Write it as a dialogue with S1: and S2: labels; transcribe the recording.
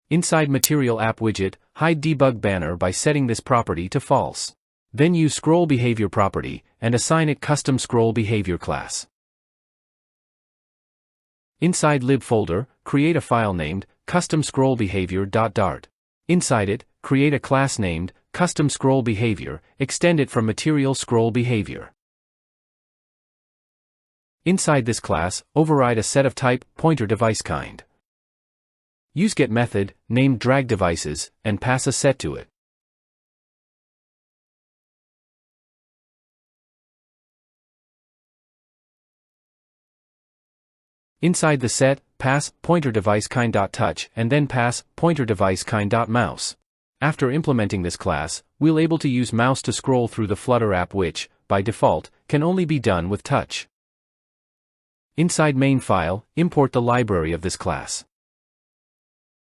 S1: Inside Material App Widget, hide Debug Banner by setting this property to false. Then use Scroll Behavior property, and assign it Custom Scroll Behavior class. Inside Lib folder, create a file named custom-scroll-behavior.dart. Inside it, create a class named Custom Scroll Behavior, extend it from Material Scroll Behavior. Inside this class, override a set of type pointer device kind. Use get method, named drag devices, and pass a set to it. Inside the set, pass pointer device kind.touch and then pass pointer device kind.mouse. After implementing this class, we'll able to use mouse to scroll through the Flutter app which, by default, can only be done with touch. Inside main file, import the library of this class.